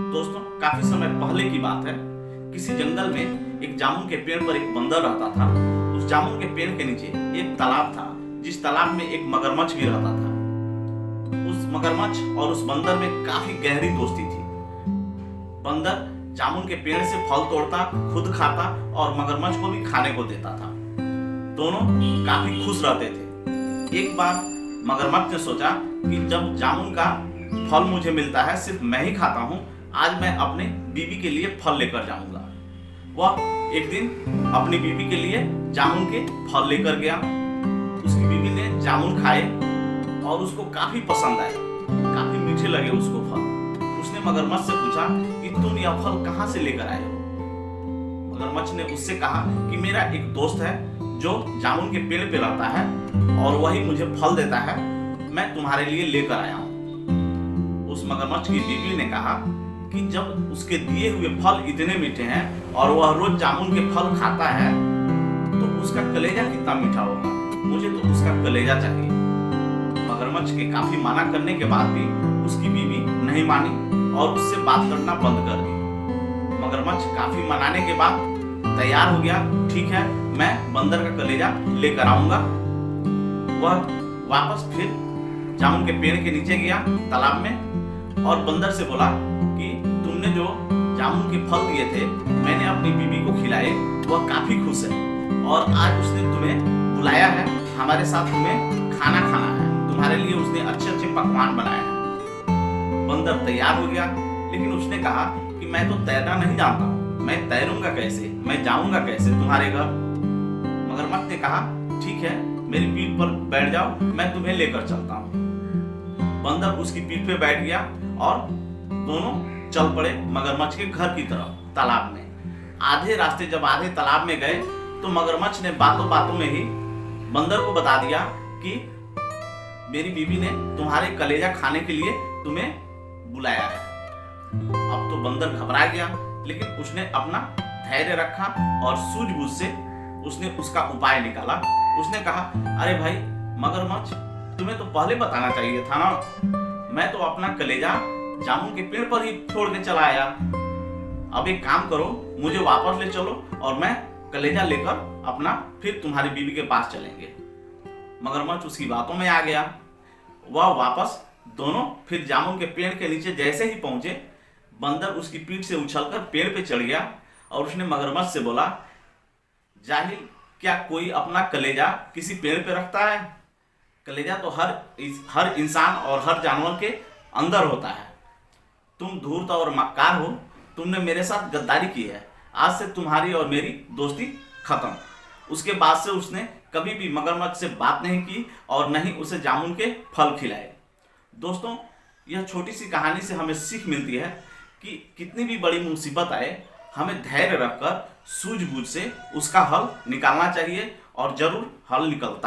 दोस्तों, काफी समय पहले की बात है। किसी जंगल में एक जामुन के पेड़ पर एक बंदर रहता था। उस जामुन के पेड़ के नीचे एक तालाब था, जिस तालाब में एक मगरमच्छ भी रहता था। उस मगरमच्छ और उस बंदर में काफी गहरी दोस्ती थी। बंदर जामुन के पेड़ से फल तोड़ता, खुद खाता और मगरमच्छ को भी खाने को देता था। दोनों काफी खुश रहते थे। एक बार मगरमच्छ ने सोचा कि जब जामुन का फल मुझे मिलता है, सिर्फ मैं ही खाता हूँ, आज मैं अपने बीवी के लिए फल लेकर जाऊंगा। वह एक दिन अपनी बीवी के लिए जामुन के फल लेकर गया। उसकी बीवी ने जामुन खाए और उसको काफी पसंद आए, काफी मीठे लगे उसको फल। उसने मगरमच्छ से पूछा कि तुम यह फल कहाँ से लेकर आए हो। मगरमच्छ ने उससे कहा कि मेरा एक दोस्त है जो जामुन के पेड़ पे रहता है और वही मुझे फल देता है, मैं तुम्हारे लिए लेकर आया हूँ। उस मगरमच्छ की बीवी ने कहा कि जब उसके दिए हुए फल इतने मीठे हैं और वह रोज जामुन के फल खाता है, तो उसका कलेजा कितना मीठा होगा, मुझे तो उसका कलेजा चाहिए। मगरमच्छ के काफी मना करने के बाद भी उसकी बीवी नहीं मानी और उससे बात करना बंद कर दी। मगरमच्छ काफी मनाने के बाद तैयार हो गया। ठीक है, मैं बंदर का कलेजा लेकर आऊंगा। वह वापस फिर जामुन के पेड़ के नीचे गया तालाब में और बंदर से बोला कि तुमने जो जामुन के फल दिए थे, मैंने अपनी बीवी को खिलाए, वह काफी खुश है और आज उसने तुम्हें बुलाया है, हमारे साथ तुम्हें खाना खाना है। तुम्हारे लिए उसने अच्छे अच्छे पकवान बनाए हैं। बंदर तैयार हो गया, लेकिन उसने कहा कि मैं तो तैरना नहीं जानता हूँ, मैं तैरूंगा कैसे, मैं जाऊंगा कैसे तुम्हारे घर। मगरमच्छ ने कहा ठीक है, मेरी पीठ पर बैठ जाओ, मैं तुम्हें लेकर चलता हूँ। बंदर उसकी पीठ पे बैठ गया और दोनों चल पड़े मगरमच्छ के घर की तरफ तालाब में। आधे रास्ते जब आधे तालाब में गए तो मगरमच्छ ने बातों बातों में ही बंदर को बता दिया कि मेरी बीवी ने तुम्हारे कलेजा खाने के लिए तुम्हें बुलाया है। अब तो बंदर घबरा गया, लेकिन उसने अपना धैर्य रखा और सूझबूझ से उसने उसका उपाय निकाला। उसने कहा अरे भाई मगरमच्छ, तुम्हें तो पहले बताना चाहिए था ना, मैं तो अपना कलेजा जामुन के पेड़ पर ही छोड़ के चला आया। अब एक काम करो, मुझे वापस ले चलो और मैं कलेजा लेकर अपना फिर तुम्हारी बीवी के पास चलेंगे। मगरमच्छ उसकी बातों में आ गया। वह वापस दोनों फिर जामुन के पेड़ के नीचे जैसे ही पहुंचे, बंदर उसकी पीठ से उछलकर पेड़ पे चढ़ गया और उसने मगरमच्छ से बोला, जाहिल, क्या कोई अपना कलेजा किसी पेड़ पे रखता है? कलेजा तो हर इंसान और हर जानवर के अंदर होता है। तुम धूर्त और मक्कार हो, तुमने मेरे साथ गद्दारी की है, आज से तुम्हारी और मेरी दोस्ती खत्म। उसके बाद से उसने कभी भी मगरमच्छ से बात नहीं की और न ही उसे जामुन के फल खिलाए। दोस्तों, यह छोटी सी कहानी से हमें सीख मिलती है कि कितनी भी बड़ी मुसीबत आए, हमें धैर्य रखकर सूझबूझ से उसका हल निकालना चाहिए और जरूर हल निकलता है।